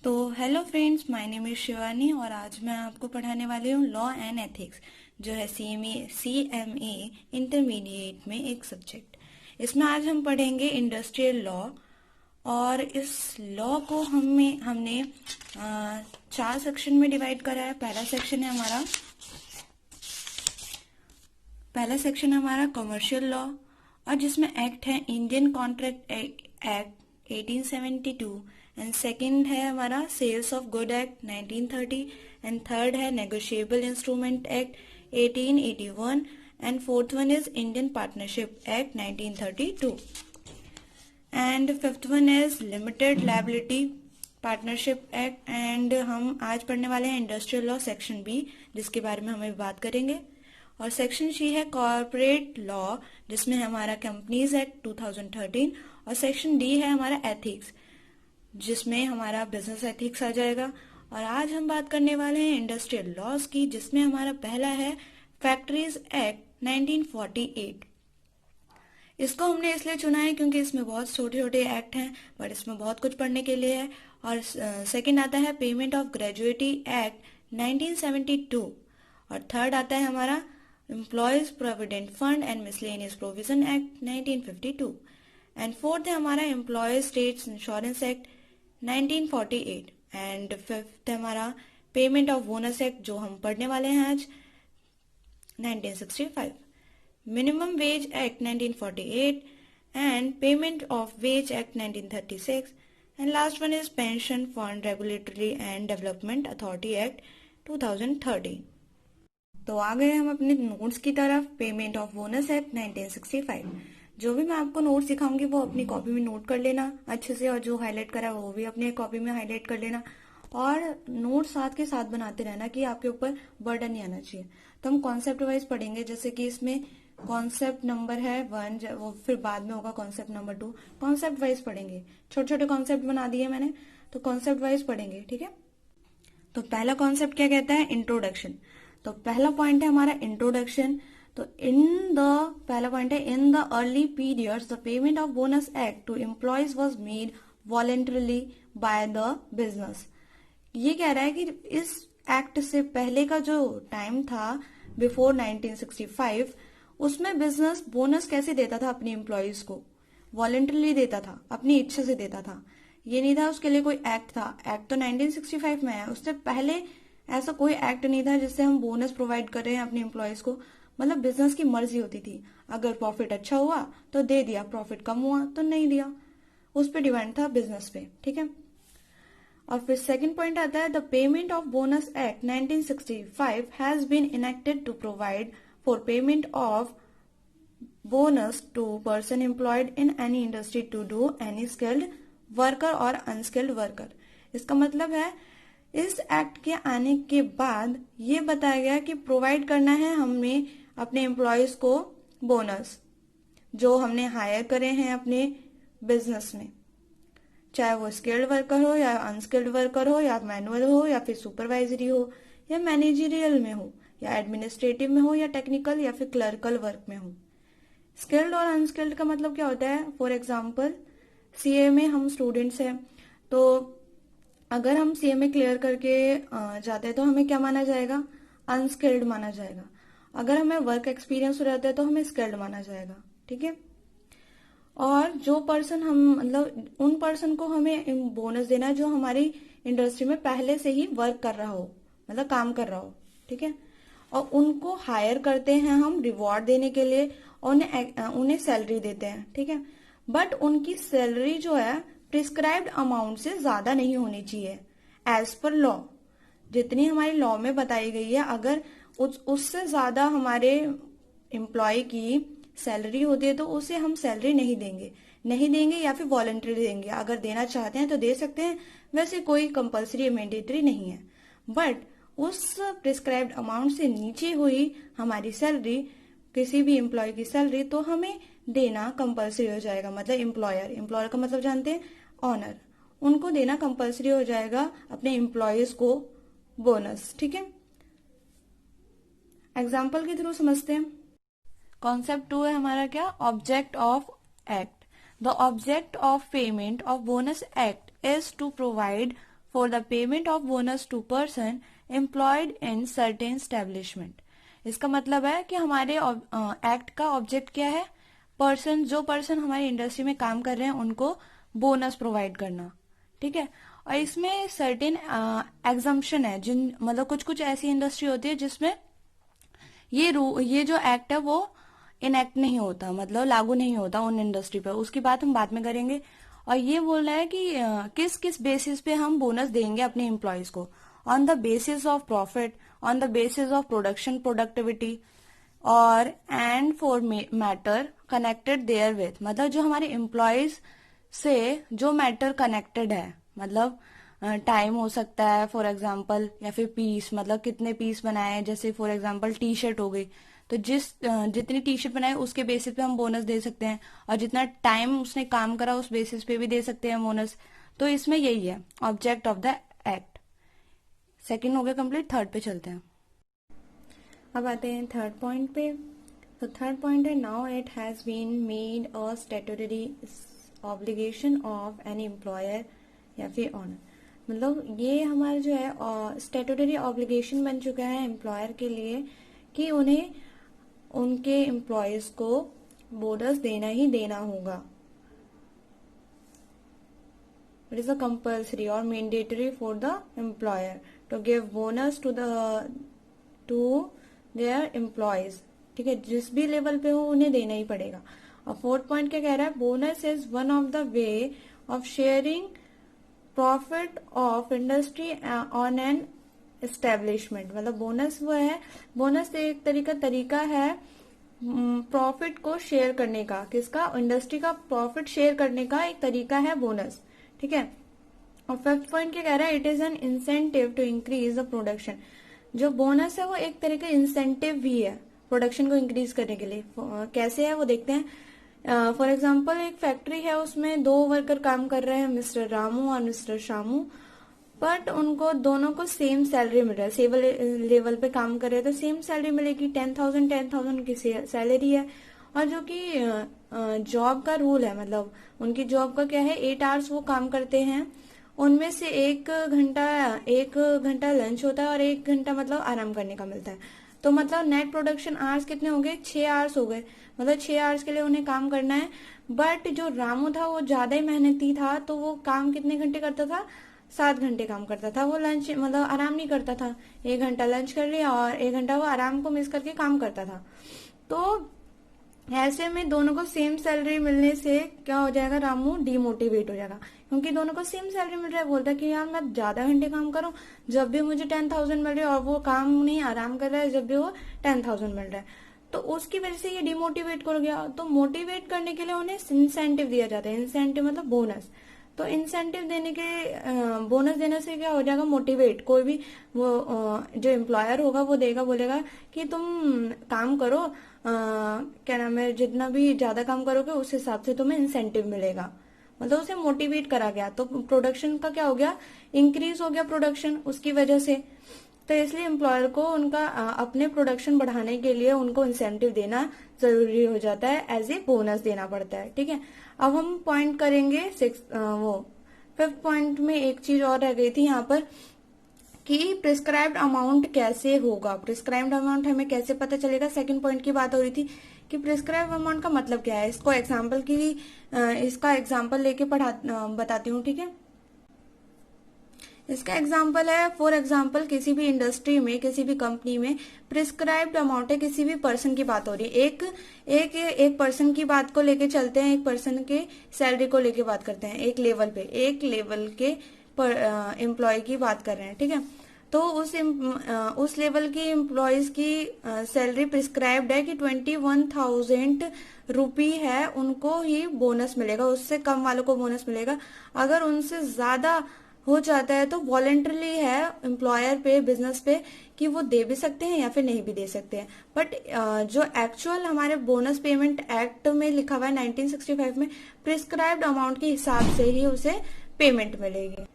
तो hello friends, my name is Shivani और आज मैं आपको पढ़ाने वाली हूँ लॉ एंड एथिक्स, जो है CMA इंटरमीडिएट में एक सब्जेक्ट। इसमें आज हम पढ़ेंगे इंडस्ट्रियल लॉ। और इस लॉ को हमने 4 सेक्शन में डिवाइड करा है। पहला सेक्शन है हमारा कमर्शियल लॉ, और जिसमें एक्ट है Indian contract act 1872, and second है हमारा sales of good act 1930, and third है negotiable instrument act 1881, and fourth one is Indian partnership act 1932, and fifth one is limited liability partnership act. And हम आज पढ़ने वाले हैं industrial law section B, जिसके बारे में हम बात करेंगे। और सेक्शन सी है कॉर्पोरेट लॉ, जिसमें है हमारा कंपनीज एक्ट 2013, और सेक्शन डी है हमारा एथिक्स, जिसमें हमारा बिजनेस एथिक्स आ जाएगा। और आज हम बात करने वाले हैं इंडस्ट्रियल लॉज की, जिसमें हमारा पहला है फैक्ट्रीज एक्ट 1948। इसको हमने इसलिए चुना है क्योंकि इसमें बहुत छोटे छोटे एक्ट हैं, बट इसमें बहुत कुछ पढ़ने के लिए है। और सेकंड आता है पेमेंट ऑफ ग्रेजुएटी एक्ट 1972, और थर्ड आता है हमारा employees provident fund and miscellaneous provision act 1952, and fourth है हमारा employees states insurance act 1948, and fifth है हमारा पेमेंट ऑफ बोनस एक्ट, जो हम पढ़ने वाले हैं आज, 1965, minimum wage act 1948, and payment of wage act 1936, and last one is pension fund regulatory and development authority act 2013। तो आ गए हम अपने नोट्स की तरफ। Payment of bonus act 1965। जो भी मैं आपको नोट्स दिखाऊंगी वो अपनी कॉपी में नोट कर लेना अच्छे से, और जो हाईलाइट करा वो भी अपने कॉपी में हाईलाइट कर लेना, और नोट साथ के साथ बनाते रहना कि आपके ऊपर बर्डन नहीं आना चाहिए। तो हम कॉन्सेप्ट वाइज पढ़ेंगे, जैसे कि इसमें कॉन्सेप्ट नंबर है 1, वो फिर बाद में होगा कॉन्सेप्ट नंबर 2। कॉन्सेप्ट वाइज पढ़ेंगे, छोटे छोटे कॉन्सेप्ट बना दिए मैंने, तो कॉन्सेप्ट वाइज पढ़ेंगे, ठीक है। तो पहला कॉन्सेप्ट क्या कहता है? इंट्रोडक्शन। तो पहला पॉइंट है हमारा इंट्रोडक्शन। तो पहला पॉइंट है in the early periods the payment of bonus act to employees was made voluntarily by the business. ये कह रहा है कि इस एक्ट से पहले का जो टाइम था बिफोर 1965, उसमें बिजनेस बोनस कैसे देता था अपने एम्प्लॉयज को? वॉलेंटरली देता था, अपनी इच्छा से देता था। ये नहीं था उसके लिए कोई एक्ट था। एक्ट तो 1965 में है, उससे पहले ऐसा कोई एक्ट नहीं था जिससे हम बोनस प्रोवाइड कर रहे हैं अपने एम्प्लॉयज को। मतलब बिजनेस की मर्जी होती थी, अगर प्रॉफिट अच्छा हुआ तो दे दिया, प्रॉफिट कम हुआ तो नहीं दिया। उस पर डिपेंड था बिजनेस पे, ठीक है। और फिर सेकंड पॉइंट आता है the payment of bonus act 1965 has been enacted to provide for payment of bonus to person employed in any industry to do any skilled worker और unskilled worker। इसका मतलब है इस एक्ट के आने के बाद ये बताया गया कि प्रोवाइड करना है हमें अपने एम्प्लॉयज को बोनस, जो हमने हायर करे हैं अपने बिजनेस में, चाहे वो स्किल्ड वर्कर हो या अनस्किल्ड वर्कर हो या मैनुअल हो या फिर सुपरवाइजरी हो या मैनेजरियल में हो या एडमिनिस्ट्रेटिव में हो या टेक्निकल या फिर क्लर्कल वर्क में हो। स्किल्ड और अनस्किल्ड का मतलब क्या होता है? फॉर एग्जाम्पल सीए में हम स्टूडेंट्स हैं, तो अगर हम सीए में क्लियर करके जाते हैं तो हमें क्या माना जाएगा? अनस्किल्ड माना जाएगा। अगर हमें वर्क एक्सपीरियंस हो जाता है तो हमें स्किल्ड माना जाएगा, ठीक है। और जो पर्सन हम मतलब उन पर्सन को हमें बोनस देना है जो हमारी इंडस्ट्री में पहले से ही वर्क कर रहा हो, मतलब काम कर रहा हो, ठीक है। और उनको हायर करते हैं हम रिवॉर्ड देने के लिए, और उन्हें सैलरी देते हैं, ठीक है। बट उनकी सैलरी जो है प्रिस्क्राइब्ड अमाउंट से ज्यादा नहीं होनी चाहिए एज पर लॉ। जितनी हमारी लॉ में बताई गई है, अगर उससे ज्यादा हमारे एम्प्लॉय की सैलरी होती है तो उसे हम सैलरी नहीं देंगे या फिर वॉलंटरी देंगे। अगर देना चाहते हैं तो दे सकते हैं, वैसे कोई कंपलसरी मैंडेटरी नहीं है। बट उस प्रिस्क्राइब्ड अमाउंट से नीचे हुई हमारी सैलरी, किसी भी एम्प्लॉय की सैलरी, तो हमें देना कंपलसरी हो जाएगा। मतलब एम्प्लॉयर का मतलब जानते हैं? ऑनर। उनको देना कंपलसरी हो जाएगा अपने एम्प्लॉयज को बोनस, ठीक है। एग्जाम्पल के थ्रू समझते हैं। कॉन्सेप्ट 2 है हमारा क्या? Object of act. The object of payment of bonus act is to provide for the payment of bonus to person employed in certain establishment. इसका मतलब है कि हमारे एक्ट का ऑब्जेक्ट क्या है, जो पर्सन हमारी इंडस्ट्री में काम कर रहे हैं उनको बोनस प्रोवाइड करना, ठीक है। और इसमें सर्टेन एग्जम्पशन है, जिन मतलब कुछ कुछ ऐसी इंडस्ट्री होती है जिसमें ये जो एक्ट है वो इनएक्ट नहीं होता, मतलब लागू नहीं होता उन इंडस्ट्री पर, उसकी बात हम बाद में करेंगे। और ये बोल रहा है कि किस किस बेसिस पे हम बोनस देंगे अपने एम्प्लॉयज को, on the basis of profit, on the basis of production productivity और and for matter connected therewith, मतलब जो हमारे एम्प्लॉयज से जो मैटर कनेक्टेड है, मतलब टाइम हो सकता है फॉर एग्जांपल, या फिर पीस, मतलब कितने पीस बनाए हैं, जैसे फॉर एग्जांपल टी शर्ट हो गई, तो जितनी टी शर्ट बनाए उसके बेसिस पे हम बोनस दे सकते हैं, और जितना टाइम उसने काम करा उस बेसिस पे भी दे सकते हैं बोनस। तो इसमें यही है object of the act. Second हो गया कंप्लीट, थर्ड पे चलते हैं। अब आते हैं थर्ड पॉइंट पे। तो थर्ड पॉइंट है, now it has been made a statutory obligation of an employer या फिर ऑनर, मतलब ये हमारा जो है स्टैट्यूटरी ऑब्लिगेशन बन चुका है एम्प्लॉयर के लिए कि उन्हें उनके एम्प्लॉयज को बोनस देना ही देना होगा। इट इज अ कंपल्सरी और mandatory for the employer to give bonus to their employees, ठीक है, जिस भी लेवल पे हो उन्हें देना ही पड़ेगा। और फोर्थ पॉइंट क्या कह रहा है, bonus is one of the way of sharing profit of industry on an establishment, मतलब बोनस वो है, बोनस एक तरीका है प्रॉफिट को शेयर करने का, किसका, इंडस्ट्री का प्रॉफिट शेयर करने का एक तरीका है बोनस, ठीक है। और फिफ्थ पॉइंट क्या कह रहा है, it is an incentive to increase the production, जो बोनस है वो एक तरह का इंसेंटिव भी है प्रोडक्शन को इंक्रीज करने के लिए। कैसे है वो देखते हैं। फॉर एग्जाम्पल एक फैक्ट्री है, उसमें 2 वर्कर काम कर रहे हैं, मिस्टर रामू और मिस्टर शामू, बट उनको दोनों को सेम सैलरी मिल रहा है, सेम लेवल पे काम कर रहे हैं तो सेम सैलरी मिलेगी, 10,000 की सैलरी है। और जो कि जॉब का रूल है, मतलब उनकी जॉब का क्या है, 8 आवर्स वो काम करते हैं, उनमें से 1 घंटा लंच होता है और 1 घंटा मतलब आराम करने का मिलता है। तो मतलब नेट प्रोडक्शन आवर्स कितने हो गए, 6 आवर्स हो गए, मतलब 6 आवर्स के लिए उन्हें काम करना है। बट जो रामू था वो ज्यादा ही मेहनती था, तो वो काम कितने घंटे करता था, 7 घंटे काम करता था। वो लंच मतलब आराम नहीं करता था, 1 घंटा लंच कर लिया और 1 घंटा वो आराम को मिस करके काम करता था। तो ऐसे में दोनों को सेम सैलरी मिलने से क्या हो जाएगा, रामू डिमोटिवेट हो जाएगा, क्योंकि दोनों को सेम सैलरी मिल रहा है। बोलता है कि यार मैं ज्यादा घंटे काम करूं जब भी मुझे 10,000 मिल रहा है, और वो काम नहीं आराम कर रहा है जब भी वो 10,000 मिल रहा है, तो उसकी वजह से ये डिमोटिवेट कर गया। तो मोटिवेट करने के लिए उन्हें इंसेंटिव दिया जाता है, इंसेंटिव मतलब बोनस। तो इंसेंटिव देने के बोनस देने से क्या हो जाएगा, मोटिवेट, कोई भी वो जो एम्प्लॉयर होगा वो देगा, बोलेगा कि तुम काम करो, क्या नाम है, जितना भी ज्यादा काम करोगे उस हिसाब से तुम्हें इंसेंटिव मिलेगा, मतलब उसे मोटिवेट करा गया। तो प्रोडक्शन का क्या हो गया, इंक्रीज हो गया प्रोडक्शन उसकी वजह से। तो इसलिए एम्प्लॉयर को उनका अपने प्रोडक्शन बढ़ाने के लिए उनको इंसेंटिव देना जरूरी हो जाता है, एज ए बोनस देना पड़ता है, ठीक है। अब हम पॉइंट करेंगे फिफ्थ पॉइंट में एक चीज और रह गई थी यहाँ पर कि प्रिस्क्राइब्ड अमाउंट कैसे होगा, प्रिस्क्राइब्ड अमाउंट हमें कैसे पता चलेगा। सेकंड पॉइंट की बात हो रही थी कि प्रिस्क्राइब अमाउंट का मतलब क्या है, इसका एग्जाम्पल लेके बताती हूँ, ठीक है। इसका एग्जाम्पल है, फॉर एग्जाम्पल किसी भी इंडस्ट्री में, किसी भी कंपनी में प्रिस्क्राइब्ड अमाउंट है, किसी भी पर्सन की बात हो रही है, एक पर्सन की बात को लेके चलते हैं, एक पर्सन के सैलरी को लेके बात करते हैं, एक लेवल के एम्प्लॉय की बात कर रहे हैं, ठीक है। तो उस लेवल की एम्प्लॉयज की सैलरी प्रिस्क्राइब्ड है कि 21,000 रुपी है, उनको ही बोनस मिलेगा, उससे कम वालों को बोनस मिलेगा। अगर उनसे ज्यादा हो जाता है तो वॉलेंटरली है एम्प्लॉयर पे, बिजनेस पे, कि वो दे भी सकते हैं या फिर नहीं भी दे सकते हैं। बट जो एक्चुअल हमारे बोनस पेमेंट एक्ट में लिखा हुआ है 1965 में, प्रिस्क्राइब्ड अमाउंट के हिसाब से ही उसे पेमेंट मिलेगी।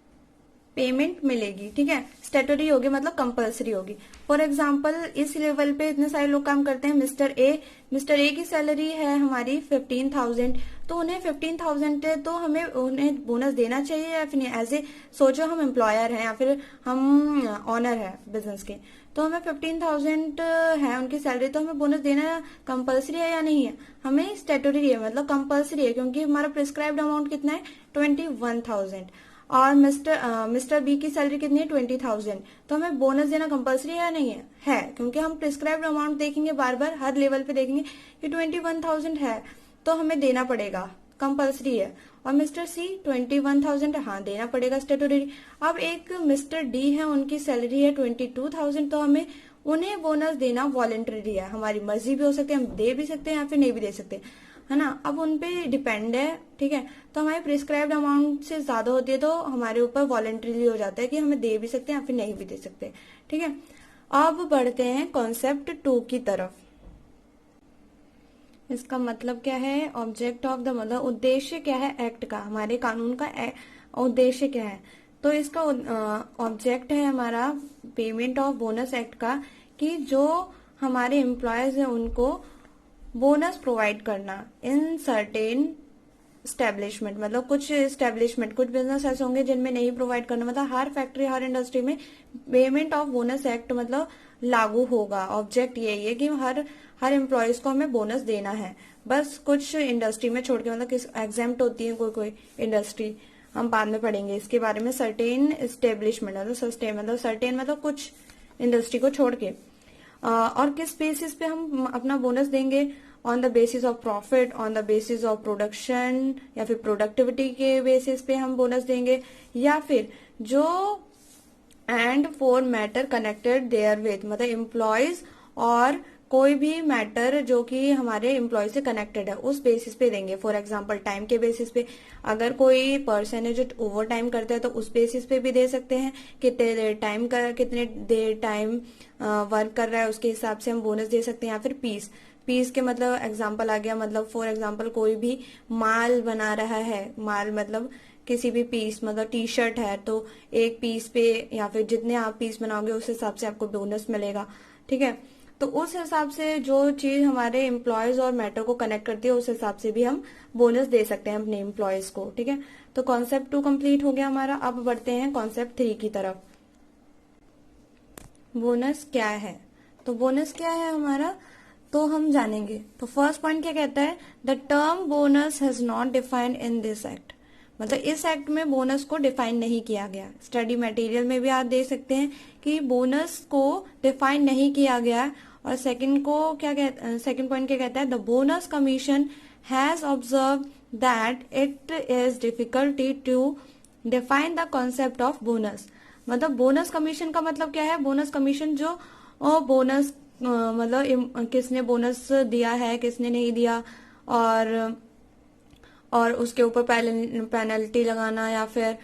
पेमेंट मिलेगी, ठीक है। स्टैट्यूटरी होगी मतलब कंपलसरी होगी। फॉर एग्जाम्पल इस लेवल पे इतने सारे लोग काम करते हैं। मिस्टर ए की सैलरी है हमारी 15,000, तो उन्हें 15,000 है, तो हमें उन्हें बोनस देना चाहिए या फिर नहीं। ऐसे सोचो हम एम्प्लॉयर हैं या फिर हम ऑनर है बिजनेस के, तो हमें 15,000 है उनकी सैलरी, तो हमें बोनस देना कंपलसरी है या नहीं है? हमें स्टैट्यूटरी है मतलब कंपलसरी है, क्योंकि हमारा प्रिस्क्राइब्ड अमाउंट कितना है 21,000 और मिस्टर बी की सैलरी कितनी है 20,000, तो हमें बोनस देना कंपलसरी है या नहीं है? है, क्योंकि हम प्रिस्क्राइब्ड अमाउंट देखेंगे बार बार हर लेवल पे देखेंगे कि 21,000 है तो हमें देना पड़ेगा, कंपलसरी है। और मिस्टर सी 21,000, हाँ देना पड़ेगा स्टैट्यूटरी। अब एक मिस्टर डी है उनकी सैलरी है 22,000, तो हमें उन्हें बोनस देना वॉलेंटरी है, हमारी मर्जी भी हो सकती है, हम दे भी सकते हैं या फिर नहीं भी दे सकते, है ना। अब उनपे डिपेंड है, ठीक है। तो हमारे प्रिस्क्राइब्ड अमाउंट से ज्यादा होती है तो हमारे ऊपर वॉलेंटरीली हो जाता है कि हमें दे भी सकते हैं या फिर नहीं भी दे सकते, ठीक है। अब बढ़ते हैं कॉन्सेप्ट 2 की तरफ। इसका मतलब क्या है? ऑब्जेक्ट ऑफ द, मतलब उद्देश्य क्या है एक्ट का, हमारे कानून का उद्देश्य क्या है। तो इसका ऑब्जेक्ट है हमारा पेमेंट ऑफ बोनस एक्ट का, कि जो हमारे एम्प्लॉयज हैं उनको बोनस प्रोवाइड करना इन सर्टेन स्टैब्लिशमेंट, मतलब कुछ स्टैब्लिशमेंट, कुछ बिजनेस ऐसे होंगे जिनमें नहीं प्रोवाइड करना, मतलब हर फैक्ट्री हर इंडस्ट्री में पेमेंट ऑफ बोनस एक्ट मतलब लागू होगा। ऑब्जेक्ट यही है कि हर एम्प्लॉयज को हमें बोनस देना है, बस कुछ इंडस्ट्री में छोड़ के, मतलब किस एग्जेम्प्ट होती है कोई इंडस्ट्री, हम बाद में पढ़ेंगे इसके बारे में। सर्टेन स्टेब्लिशमेंट मतलब सर्टेन मतलब कुछ इंडस्ट्री को छोड़ के। और किस बेसिस पे हम अपना बोनस देंगे? On the basis of profit, on the basis of production या फिर प्रोडक्टिविटी के बेसिस पे हम बोनस देंगे, या फिर जो and for matter connected their with, मतलब एम्प्लॉयज और कोई भी मैटर जो कि हमारे एम्प्लॉय से कनेक्टेड है उस बेसिस पे देंगे। फॉर एग्जांपल टाइम के बेसिस पे, अगर कोई पर्सन है जो ओवर टाइम करता है तो उस बेसिस पे भी दे सकते हैं, कितने देर टाइम वर्क कर रहा है उसके हिसाब से हम बोनस दे सकते हैं। या फिर पीस के मतलब एग्जांपल आ गया, मतलब फॉर एग्जांपल कोई भी माल बना रहा है, माल मतलब किसी भी पीस, मतलब टी शर्ट है तो एक पीस पे या फिर जितने आप पीस बनाओगे उस हिसाब से आपको बोनस मिलेगा, ठीक है। तो उस हिसाब से जो चीज हमारे एम्प्लॉयज और मैटर को कनेक्ट करती है उस हिसाब से भी हम बोनस दे सकते हैं अपने एम्प्लॉयज को, ठीक है। तो कॉन्सेप्ट 2 कंप्लीट हो गया हमारा। अब बढ़ते हैं कॉन्सेप्ट 3 की तरफ। बोनस क्या है? तो बोनस क्या है हमारा, तो हम जानेंगे। तो फर्स्ट पॉइंट क्या कहता है? The term bonus has not defined in this act, मतलब इस एक्ट में बोनस को डिफाइन नहीं किया गया। स्टडी मटेरियल में भी आप देख सकते हैं कि बोनस को डिफाइन नहीं किया गया। और सेकंड पॉइंट क्या कहता है? The bonus commission has observe that it is difficulty to define the concept of bonus. मतलब बोनस कमीशन का मतलब क्या है? बोनस कमीशन जो बोनस मतलब किसने बोनस दिया है किसने नहीं दिया, और उसके ऊपर पेनल्टी लगाना या फिर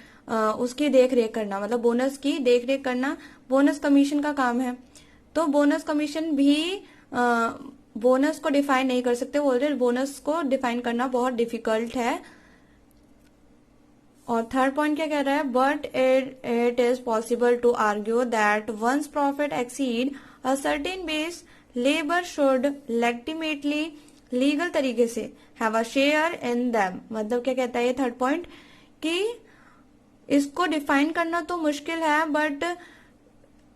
उसकी देख रेख करना, मतलब बोनस की देख रेख करना बोनस कमीशन का काम है। तो बोनस कमीशन भी बोनस को डिफाइन नहीं कर सकते, बोल रहे बोनस को डिफाइन करना बहुत डिफिकल्ट है। और थर्ड पॉइंट क्या कह रहा है? But it is possible to argue that once profit exceed a certain base, labour should legitimately legal तरीके से have a share in them. मतलब क्या कहता है ये थर्ड पॉइंट, कि इसको डिफाइन करना तो मुश्किल है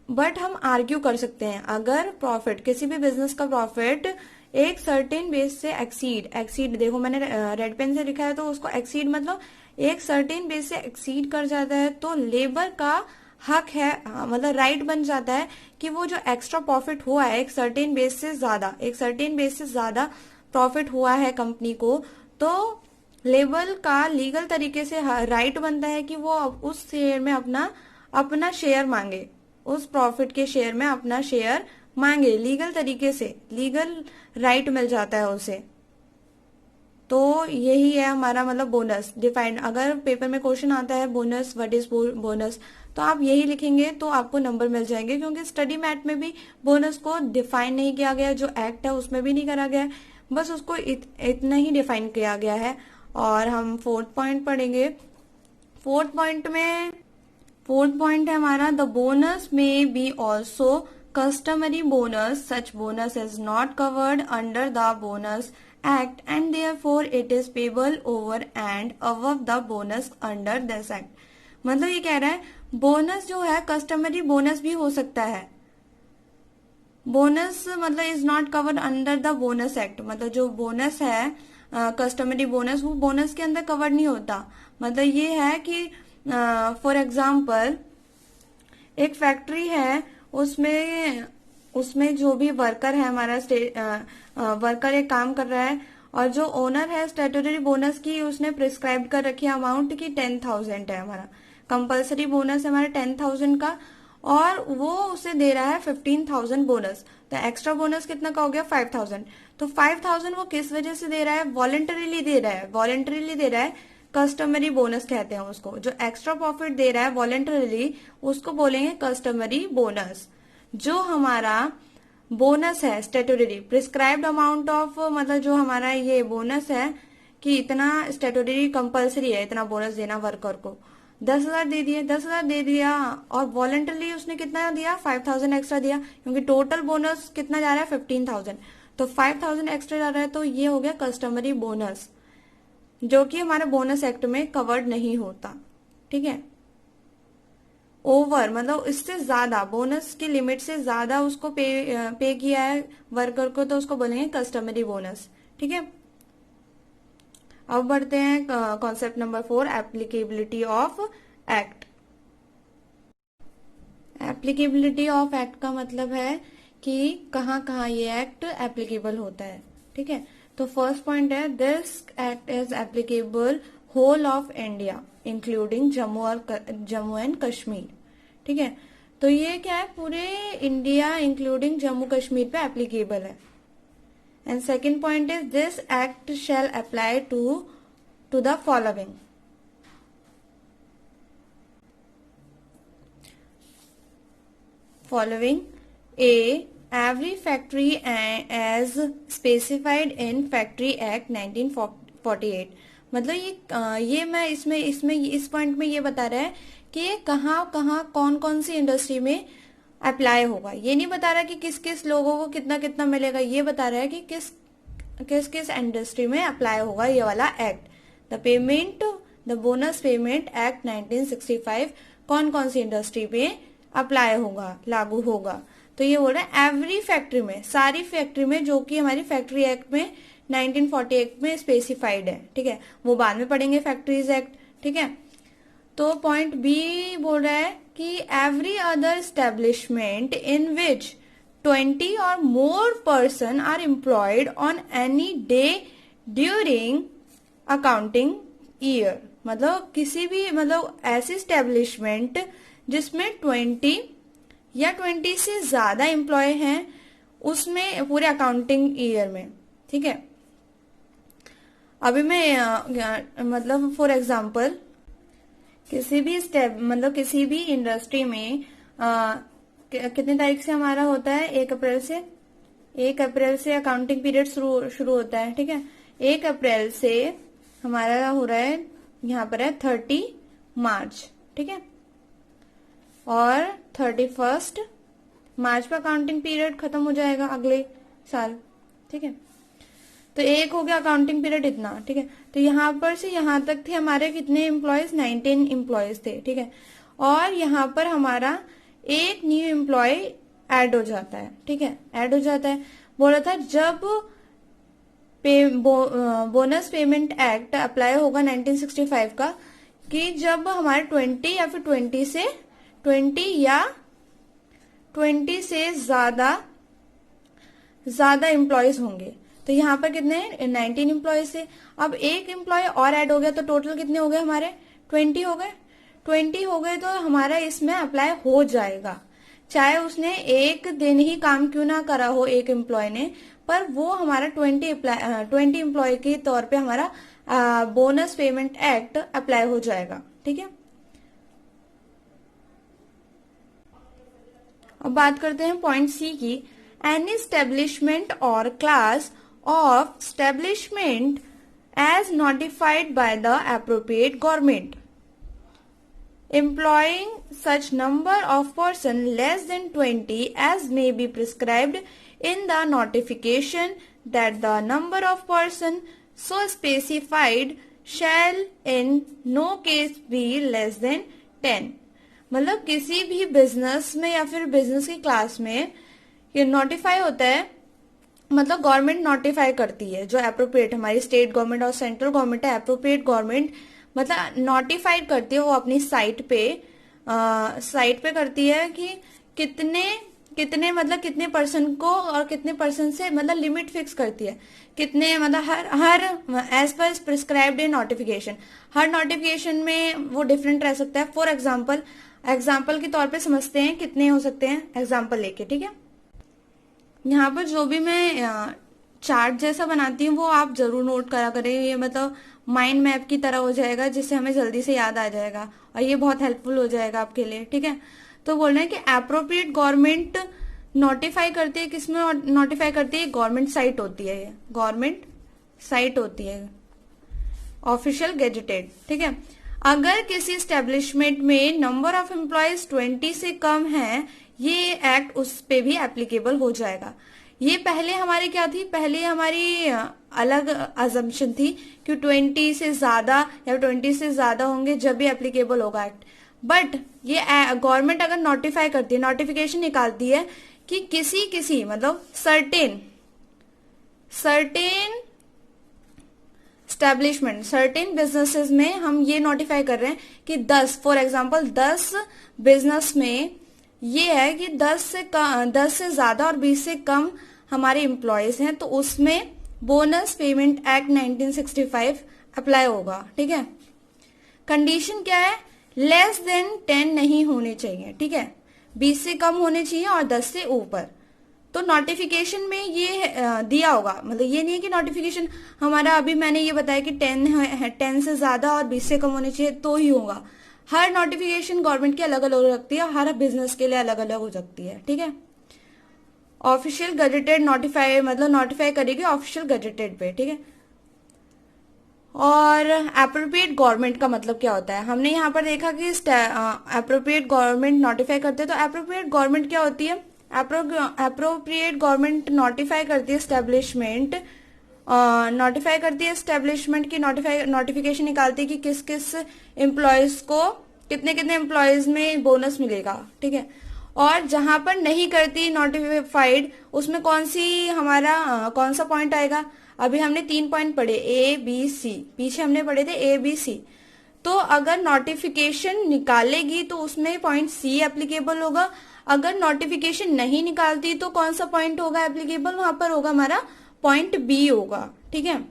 बट हम आर्ग्यू कर सकते हैं। अगर प्रॉफिट, किसी भी बिजनेस का प्रॉफिट एक सर्टेन बेस से एक्सीड देखो मैंने रेड पेन से लिखा है, तो उसको एक्सीड मतलब एक सर्टेन बेस से एक्सीड कर जाता है, तो लेबर का हक है, मतलब राइट बन जाता है कि वो जो एक्स्ट्रा प्रॉफिट हुआ है एक सर्टेन बेस से ज्यादा प्रॉफिट हुआ है कंपनी को, तो लेबर का लीगल तरीके से राइट बनता है कि वो उस शेयर में अपना शेयर मांगे, उस प्रॉफिट के शेयर में अपना शेयर मांगे लीगल तरीके से, लीगल राइट मिल जाता है उसे। तो यही है हमारा मतलब बोनस डिफाइंड। अगर पेपर में क्वेश्चन आता है बोनस, व्हाट इज बोनस, तो आप यही लिखेंगे तो आपको नंबर मिल जाएंगे, क्योंकि स्टडी मैथ में भी बोनस को डिफाइन नहीं किया गया, जो एक्ट है उसमें भी नहीं करा गया, बस उसको इतना ही डिफाइन किया गया है। और हम फोर्थ पॉइंट पढ़ेंगे। फोर्थ पॉइंट में फोर्थ पॉइंट है हमारा, द बोनस में be also customary bonus. Such bonus is not covered under the bonus act and therefore it is payable over and above the bonus under this act. मतलब ये कह रहा है bonus जो है कस्टमरी बोनस भी हो सकता है. बोनस मतलब is not covered under the bonus act. मतलब जो बोनस है कस्टमरी बोनस वो बोनस के अंदर कवर नहीं होता. मतलब ये है कि फॉर एग्जाम्पल एक फैक्ट्री है, उसमें जो भी वर्कर है हमारा वर्कर एक काम कर रहा है और जो ओनर है स्टैट्यूटरी बोनस की उसने प्रिस्क्राइब कर रखी है अमाउंट की 10,000 है. हमारा कंपलसरी बोनस है हमारा 10,000 का और वो उसे दे रहा है 15,000 बोनस. तो एक्स्ट्रा बोनस कितना का हो गया 5,000. तो 5,000 वो किस वजह से दे रहा है, वॉलेंटरीली दे रहा है. वॉलेंटरीली दे रहा है, कस्टमरी बोनस कहते हैं उसको. जो एक्स्ट्रा प्रॉफिट दे रहा है वॉलेंटरीली उसको बोलेंगे कस्टमरी बोनस. जो हमारा बोनस है स्टैट्यूटरी प्रिस्क्राइब्ड अमाउंट ऑफ, मतलब जो हमारा ये बोनस है कि इतना स्टैट्यूटरी कंपलसरी है इतना बोनस देना वर्कर को, 10,000 दे दिए, 10,000 दे दिया और वॉलेंटरली उसने कितना दिया 5,000 एक्स्ट्रा दिया, क्योंकि टोटल बोनस कितना जा रहा है 15,000. तो 5,000 एक्स्ट्रा जा रहा है तो ये हो गया कस्टमरी बोनस, जो कि हमारे बोनस एक्ट में कवर्ड नहीं होता. ठीक है. ओवर मतलब इससे ज्यादा, बोनस की लिमिट से ज्यादा उसको पे किया है वर्कर को तो उसको बोलेंगे कस्टमरी बोनस. ठीक है. अब बढ़ते हैं concept number 4, applicability of act. Applicability of act का मतलब है कि कहाँ कहाँ ये एक्ट एप्लीकेबल होता है. ठीक है. तो फर्स्ट पॉइंट है, this act is applicable whole of India including Jammu and Kashmir. ठीक है. तो ये क्या है, पूरे इंडिया इंक्लूडिंग जम्मू कश्मीर पे एप्लीकेबल है. And second point is this act shall apply to the following. A, every factory as specified in Factory Act 1948. मतलब ये मैं इसमें इस पॉइंट में ये बता रहा है कि कहाँ कहाँ कौन कौन सी इंडस्ट्री में अप्लाई होगा. ये नहीं बता रहा कि किस किस लोगों को कितना कितना मिलेगा, ये बता रहा है कि किस इंडस्ट्री में अप्लाई होगा ये वाला act. The bonus payment act 1965 कौन कौन सी इंडस्ट्री पे अप्लाई होगा, लागू होगा. तो ये बोल रहा है एवरी फैक्ट्री में, सारी फैक्ट्री में, जो कि हमारी फैक्ट्री एक्ट में 1948 में स्पेसिफाइड है. ठीक है. वो बाद में पढ़ेंगे फैक्ट्रीज एक्ट. ठीक है. तो पॉइंट बी बोल रहा है कि every other establishment in which 20 or more person are employed on any day during accounting year. मतलब किसी भी, मतलब ऐसी एस्टेब्लिशमेंट जिसमें 20 या 20 से ज्यादा एम्प्लॉय हैं उसमें पूरे अकाउंटिंग ईयर में. ठीक है. अभी मैं मतलब फॉर एग्जांपल किसी भी इंडस्ट्री में कितने तारीख से हमारा होता है, 1 अप्रैल से अकाउंटिंग पीरियड शुरू होता है. ठीक है. 1 अप्रैल से हमारा हो रहा है, यहाँ पर है 30 मार्च. ठीक है. और 31 मार्च पे अकाउंटिंग पीरियड खत्म हो जाएगा अगले साल. ठीक है. तो एक हो गया अकाउंटिंग पीरियड इतना. ठीक है. तो यहाँ पर से यहाँ तक थे हमारे कितने एम्प्लॉयज, 19 एम्प्लॉयज थे. ठीक है. और यहाँ पर हमारा एक न्यू एम्प्लॉय ऐड हो जाता है. ठीक है. ऐड हो जाता है. बोला था जब बोनस पेमेंट एक्ट अप्लाई होगा 1965 का, कि जब हमारे 20 या फिर 20 से ज्यादा एम्प्लॉयज होंगे. तो यहाँ पर कितने हैं, 19 एम्प्लॉयज थे. अब एक एम्प्लॉय और ऐड हो गया तो टोटल कितने हो गए हमारे, 20 हो गए. 20 हो गए तो हमारा इसमें अप्लाई हो जाएगा, चाहे उसने एक दिन ही काम क्यों ना करा हो एक एम्प्लॉय ने, पर वो हमारा 20 एम्प्लॉय के तौर पे हमारा बोनस पेमेंट एक्ट अप्लाई हो जाएगा. ठीक है. अब बात करते हैं पॉइंट सी की. Any establishment or class of establishment as notified by the appropriate government. employing such number of person less than 20 as may be prescribed in the notification that the number of person so specified shall in no case be less than 10। मतलब किसी भी business में या फिर business की class में ये notify होता है, मतलब गवर्नमेंट नोटिफाई करती है, जो अप्रोप्रिएट हमारी स्टेट गवर्नमेंट और सेंट्रल गवर्नमेंट है, अप्रोप्रिएट गवर्नमेंट मतलब नोटिफाइड करती है वो अपनी साइट पे करती है कि कितने मतलब कितने पर्सन को और कितने पर्सन से मतलब लिमिट फिक्स करती है, कितने मतलब हर एज पर प्रिस्क्राइब्ड इन नोटिफिकेशन। हर नोटिफिकेशन में वो डिफरेंट रह सकता है। फॉर एग्जाम्पल के तौर पे समझते हैं कितने हो सकते हैं, एग्जाम्पल लेके, ठीक है। यहाँ पर जो भी मैं चार्ट जैसा बनाती हूँ वो आप जरूर नोट करा करें, ये मतलब माइंड मैप की तरह हो जाएगा जिससे हमें जल्दी से याद आ जाएगा और ये बहुत हेल्पफुल हो जाएगा आपके लिए, ठीक है। तो बोल रहे हैं कि एप्रोप्रिएट गवर्नमेंट नोटिफाई करती है, किसमें नोटिफाई करती है, गवर्नमेंट साइट होती है, ये गवर्नमेंट साइट होती है, ऑफिशियल गेजेटेड, ठीक है। अगर किसी स्टेब्लिशमेंट में नंबर ऑफ एम्प्लॉयज 20 से कम है, ये एक्ट उस पे भी एप्लीकेबल हो जाएगा। ये पहले हमारी क्या थी, पहले हमारी अलग अजम्पशन थी कि 20 से ज्यादा या 20 से ज्यादा होंगे जब भी एप्लीकेबल होगा एक्ट। बट ये गवर्नमेंट अगर नोटिफाई करती है, नोटिफिकेशन निकालती है कि किसी मतलब सर्टेन स्टैब्लिशमेंट, सर्टेन बिजनेसेस में हम ये नोटिफाई कर रहे हैं कि 10 फॉर एग्जांपल 10 बिजनेस में ये है कि 10 से ज्यादा और 20 से कम हमारे एम्प्लॉयज हैं, तो उसमें बोनस पेमेंट एक्ट 1965 अप्लाई होगा, ठीक है। कंडीशन क्या है, लेस देन 10 नहीं होने चाहिए, ठीक है, 20 से कम होने चाहिए और 10 से ऊपर। तो नोटिफिकेशन में ये दिया होगा, मतलब ये नहीं है कि नोटिफिकेशन हमारा अभी मैंने ये बताया कि 10 से ज्यादा और 20 से कम होने चाहिए तो ही होगा। हर नोटिफिकेशन गवर्नमेंट की अलग अलग रखती है, हर बिजनेस के लिए अलग अलग हो सकती है, ठीक है। ऑफिशियल गजेटेड नोटिफाई मतलब नोटिफाई करेगी ऑफिशियल गजेटेड पे, ठीक है। और एप्रोप्रिएट गवर्नमेंट का मतलब क्या होता है, हमने यहाँ पर देखा कि एप्रोप्रिएट गवर्नमेंट नोटिफाई करते हैं, तो एप्रोप्रिएट गवर्नमेंट क्या होती है, एप्रोप्रिएट गवर्नमेंट नोटिफाई करती है स्टैब्लिशमेंट, की नोटिफिकेशन निकालती है कि किस किस एम्प्लॉयज को कितने एम्प्लॉयज में बोनस मिलेगा, ठीक है। और जहां पर नहीं करती नोटिफाइड, उसमें कौन सा पॉइंट आएगा, अभी हमने 3 पॉइंट पढ़े A B C, पीछे हमने पढ़े थे A B C। तो अगर नोटिफिकेशन निकालेगी तो उसमें पॉइंट C एप्लीकेबल होगा। अगर नोटिफिकेशन नहीं निकालती तो कौन सा पॉइंट होगा एप्लीकेबल, वहां पर होगा हमारा पॉइंट B होगा, ठीक है।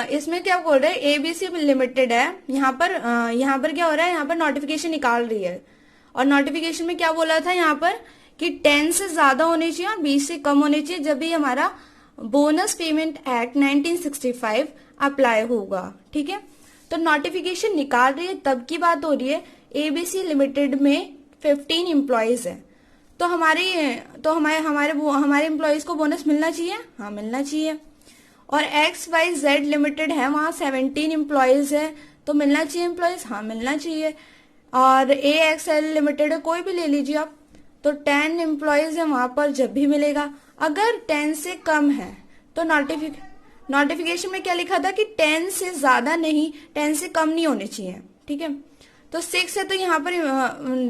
इसमें क्या बोल रहे हैं, ABC लिमिटेड है, यहाँ पर क्या हो रहा है, यहाँ पर नोटिफिकेशन निकाल रही है और नोटिफिकेशन में क्या बोला था यहाँ पर कि 10 से ज्यादा होने चाहिए और 20 से कम होने चाहिए जब भी हमारा बोनस पेमेंट एक्ट 1965 अप्लाई होगा, ठीक है। तो नोटिफिकेशन निकाल रही है तब की बात हो रही है, ABC लिमिटेड में 15 एम्प्लॉयज है, तो हमारे एम्प्लॉयज को बोनस मिलना चाहिए, हाँ मिलना चाहिए। और XYZ लिमिटेड है, वहां 17 एम्प्लॉयज है, तो मिलना चाहिए एम्प्लॉयज, हाँ मिलना चाहिए। और AXL लिमिटेड है, कोई भी ले लीजिए आप, तो 10 एम्प्लॉयज है, वहां पर जब भी मिलेगा। अगर 10 से कम है तो नोटिफिकेशन में क्या लिखा था कि 10 से ज्यादा नहीं, 10 से कम नहीं होने चाहिए, ठीक है। तो 6 है, तो यहाँ पर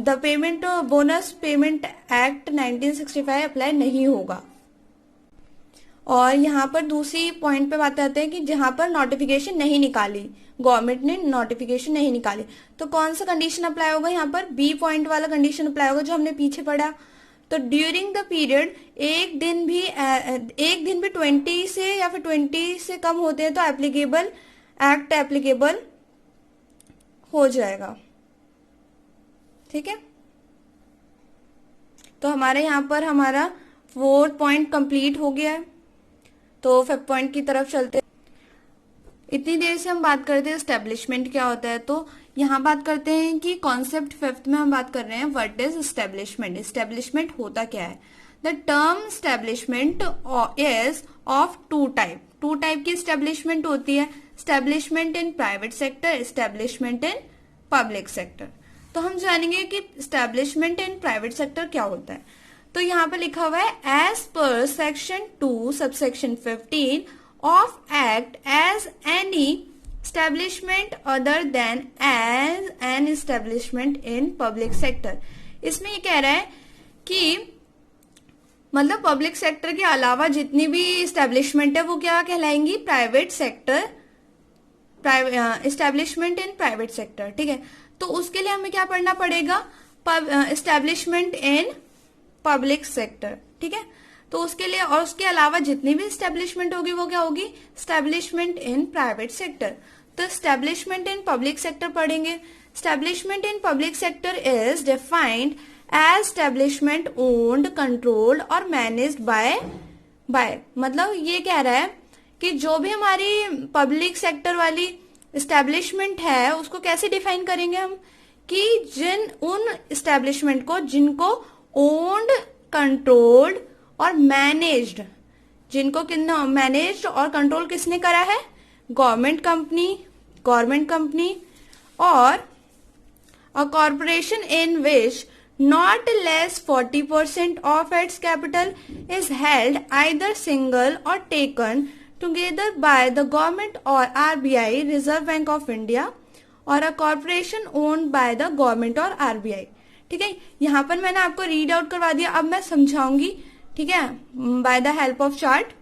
the payment bonus payment act 1965 apply नहीं होगा। और यहाँ पर दूसरी पॉइंट पे बात आते हैं कि जहां पर नोटिफिकेशन नहीं निकाली, गवर्नमेंट ने नोटिफिकेशन नहीं निकाली, तो कौन सा कंडीशन अप्लाई होगा, यहाँ पर B पॉइंट वाला कंडीशन अप्लाई होगा जो हमने पीछे पढ़ा। तो ड्यूरिंग द पीरियड एक दिन भी 20 से या फिर 20 से कम होते हैं तो एक्ट एप्लीकेबल हो जाएगा, ठीक है। तो हमारे यहाँ पर हमारा 4th पॉइंट कंप्लीट हो गया है, तो 5th पॉइंट की तरफ चलते हैं। इतनी देर से हम बात करते हैं एस्टेब्लिशमेंट क्या होता है, तो यहाँ बात करते हैं कि कॉन्सेप्ट 5th में हम बात कर रहे हैं व्हाट इज एस्टेब्लिशमेंट। एस्टेब्लिशमेंट होता क्या है, the term establishment is of 2 type की एस्टेब्लिशमेंट होती है, establishment in private sector, establishment in public sector. तो हम जानेंगे कि एस्टेब्लिशमेंट इन प्राइवेट सेक्टर क्या होता है। तो यहाँ पर लिखा हुआ है as per section 2 subsection 15 of act as any establishment other than as an establishment in public sector. इसमें ये कह रहा है कि मतलब पब्लिक सेक्टर के अलावा जितनी भी एस्टेब्लिशमेंट है वो क्या कहलाएंगी, private sector, establishment in private sector. ठीक है, तो उसके लिए हमें क्या पढ़ना पड़ेगा, एस्टेब्लिशमेंट इन पब्लिक सेक्टर। ठीक है, तो उसके लिए और उसके अलावा जितनी भी एस्टेब्लिशमेंट होगी वो क्या होगी, एस्टेब्लिशमेंट इन प्राइवेट सेक्टर। तो एस्टेब्लिशमेंट इन पब्लिक सेक्टर पढ़ेंगे। Establishment in public sector is defined as establishment owned, controlled और मैनेज्ड बाय मतलब ये कह रहा है कि जो भी हमारी पब्लिक सेक्टर वाली एस्टेब्लिशमेंट है उसको कैसे डिफाइन करेंगे हम, कि उन एस्टेब्लिशमेंट को जिनको ओन्ड, कंट्रोल्ड और मैनेज्ड, जिनको मैनेज्ड और कंट्रोल किसने करा है, गवर्नमेंट कंपनी और a corporation in which not less 40% of its capital is held either single or taken together by the government or RBI, Reserve Bank of India, or a corporation owned by the government or RBI। ठीक है, यहाँ पर मैंने आपको read out करवा दिया, अब मैं समझाऊंगी। ठीक है, by the help of chart.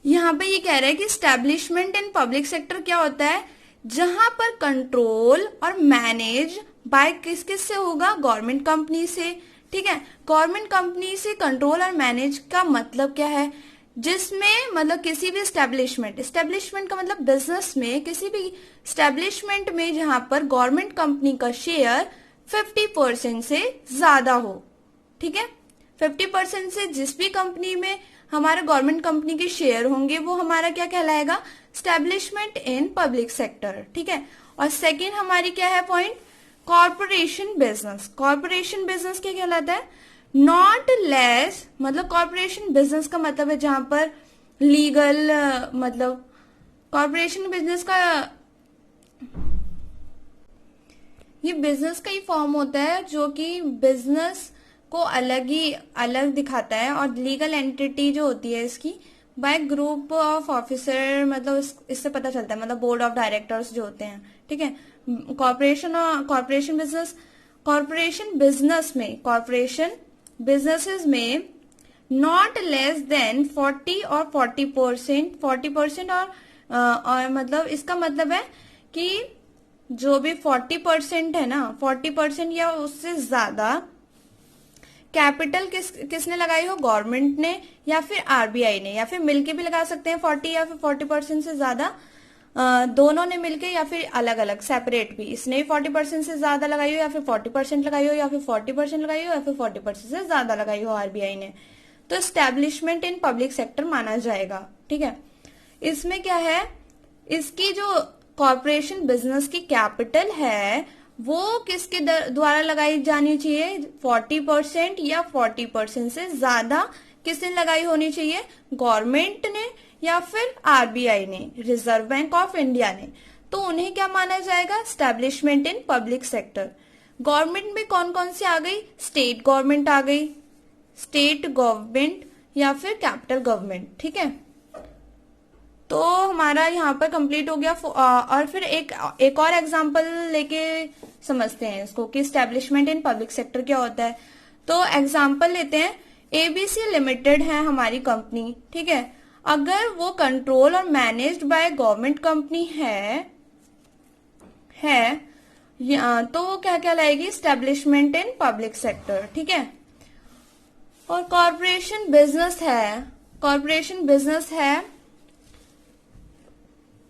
यहाँ पे ये कह रहा है कि स्टैब्लिशमेंट इन पब्लिक सेक्टर क्या होता है, जहां पर कंट्रोल और मैनेज बाय किस से होगा, गवर्नमेंट कंपनी से। ठीक है, गवर्नमेंट कंपनी से कंट्रोल और मैनेज का मतलब क्या है, जिसमें मतलब किसी भी एस्टेब्लिशमेंट का मतलब बिजनेस में, किसी भी एस्टेब्लिशमेंट में जहां पर गवर्नमेंट कंपनी का शेयर 50% से ज्यादा हो। ठीक है, 50% से जिस भी कंपनी में हमारे गवर्नमेंट कंपनी के शेयर होंगे वो हमारा क्या कहलाएगा, एस्टेब्लिशमेंट इन पब्लिक सेक्टर। ठीक है, और सेकेंड हमारी क्या है point, corporation business. Corporation business क्या कहलाता है, नॉट लेस, मतलब कॉर्पोरेशन बिजनेस का मतलब है जहां पर लीगल, मतलब कॉर्पोरेशन बिजनेस का ये बिजनेस का ही फॉर्म होता है जो कि बिजनेस को अलग दिखाता है, और लीगल एंटिटी जो होती है इसकी बाय ग्रुप ऑफ ऑफिसर, मतलब इससे पता चलता है, मतलब बोर्ड ऑफ डायरेक्टर्स जो होते हैं। ठीक है, कॉर्पोरेशन बिजनेसेस में नॉट लेस देन 40 और 40% और मतलब इसका मतलब है कि जो भी 40% है ना, 40% या उससे ज्यादा कैपिटल किसने लगाई हो, गवर्नमेंट ने या फिर आरबीआई ने, या फिर मिलके भी लगा सकते हैं 40 या फिर 40% से ज्यादा, दोनों ने मिलके या फिर अलग अलग सेपरेट भी, इसने भी 40% से ज्यादा लगाई हो या फिर 40% लगाई हो या फिर 40% लगाई हो या फिर 40% से ज्यादा लगाई हो आरबीआई ने, तो एस्टेब्लिशमेंट इन पब्लिक सेक्टर माना जाएगा। ठीक है, इसमें क्या है, इसकी जो कॉर्पोरेशन बिजनेस की कैपिटल है वो किसके द्वारा लगाई जानी चाहिए, 40% या 40% से ज्यादा किसने लगाई होनी चाहिए, गवर्नमेंट ने या फिर आरबीआई ने, रिजर्व बैंक ऑफ इंडिया ने। तो उन्हें क्या माना जाएगा, establishment in public sector. Government में कौन कौन सी आ गई, स्टेट गवर्नमेंट आ गई, स्टेट गवर्नमेंट या फिर कैपिटल गवर्नमेंट। ठीक है, तो हमारा यहाँ पर कंप्लीट हो गया। और फिर एक और एग्जांपल लेके समझते हैं इसको कि एस्टेब्लिशमेंट इन पब्लिक सेक्टर क्या होता है। तो एग्जांपल लेते हैं, एबीसी लिमिटेड है हमारी कंपनी। ठीक है, अगर वो कंट्रोल और मैनेज्ड बाय गवर्नमेंट कंपनी है तो वो क्या कहलाएगी, एस्टेब्लिशमेंट इन पब्लिक सेक्टर। ठीक है, और कॉर्पोरेशन बिजनेस है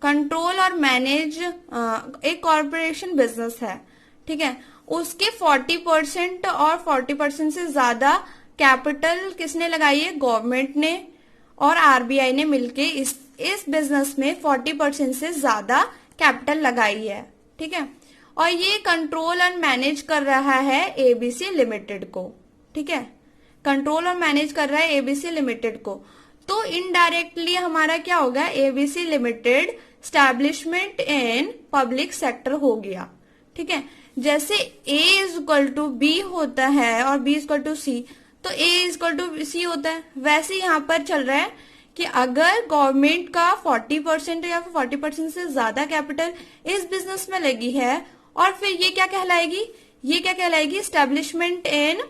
कंट्रोल और मैनेज, एक कॉर्पोरेशन बिजनेस है। ठीक है, उसके 40% और 40% से ज्यादा कैपिटल किसने लगाई है, गवर्नमेंट ने और आरबीआई ने मिलके इस बिजनेस में 40% से ज्यादा कैपिटल लगाई है। ठीक है, और ये कंट्रोल और मैनेज कर रहा है एबीसी लिमिटेड को। ठीक है, कंट्रोल और मैनेज कर रहा है एबीसी लिमिटेड को। तो इनडायरेक्टली हमारा क्या होगा, ABC limited establishment in public sector हो गया। ठीक है, जैसे A is equal to B होता है और B is equal to C, तो A is equal to C होता है। वैसे यहाँ पर चल रहा है कि अगर गवर्नमेंट का 40% या फिर 40% से ज्यादा कैपिटल इस बिजनेस में लगी है, और फिर ये क्या कहलाएगी, ये क्या कहलाएगी, स्टैब्लिशमेंट इन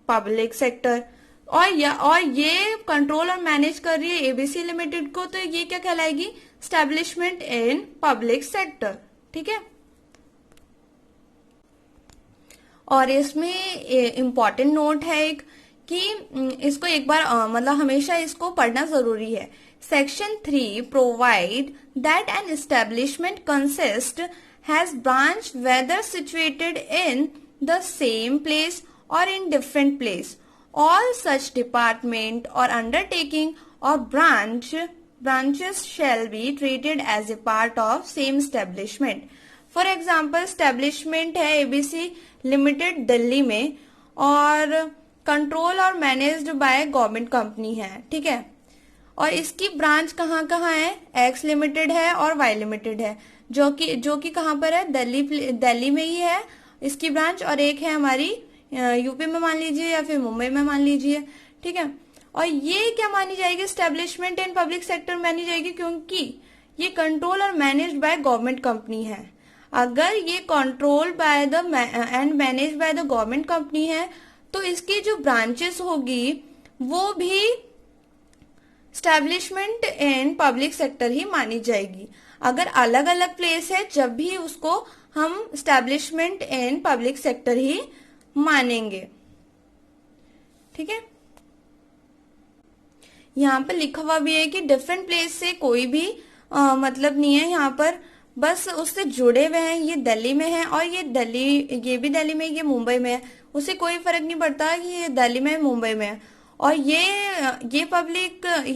पब्लिक सेक्टर। और ये कंट्रोल और मैनेज कर रही है एबीसी लिमिटेड को, तो ये क्या कहलाएगी, स्टैब्लिशमेंट इन पब्लिक सेक्टर। ठीक है, और इसमें इम्पॉर्टेंट नोट है एक कि इसको एक बार मतलब हमेशा इसको पढ़ना जरूरी है। Section 3 provide that an establishment consist has branch whether situated in the same place और in different place. All such department और अंडरटेकिंग और branches shall be treated as a part of same establishment. For example establishment है ABC limited Delhi में, और control और managed by government company है। ठीक है, और इसकी ब्रांच कहाँ कहाँ है, एक्स लिमिटेड है और वाई लिमिटेड है, जो कि कहाँ पर है, दिल्ली में ही है इसकी ब्रांच, और एक है हमारी यूपी में मान लीजिए या फिर मुंबई में मान लीजिए। ठीक है, और ये क्या मानी जाएगी, स्टैब्लिशमेंट इन पब्लिक सेक्टर मानी जाएगी, क्योंकि ये कंट्रोल और मैनेज्ड बाय गवर्नमेंट कंपनी है। अगर ये control by the end manage by the government company है, तो इसकी जो ब्रांचेस होगी वो भी स्टैब्लिशमेंट इन पब्लिक सेक्टर ही मानी जाएगी। अगर अलग अलग प्लेस है, जब भी उसको हम स्टैब्लिशमेंट इन पब्लिक सेक्टर ही मानेंगे। ठीक है, यहाँ पर लिखा हुआ भी है कि डिफरेंट प्लेस से कोई भी मतलब नहीं है, यहाँ पर बस उससे जुड़े हुए हैं। ये दिल्ली में है और ये भी दिल्ली में, ये मुंबई में है, उससे कोई फर्क नहीं पड़ता कि ये दिल्ली में है मुंबई में है। और ये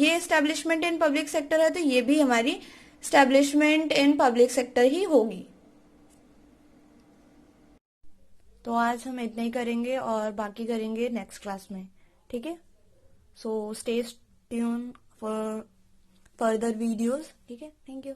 एस्टेब्लिशमेंट इन पब्लिक सेक्टर है, तो ये भी हमारी एस्टेब्लिशमेंट इन पब्लिक सेक्टर ही होगी। तो आज हम इतना ही करेंगे और बाकी करेंगे नेक्स्ट क्लास में। ठीक है, so stay tune for further videos. ठीक है, थैंक यू।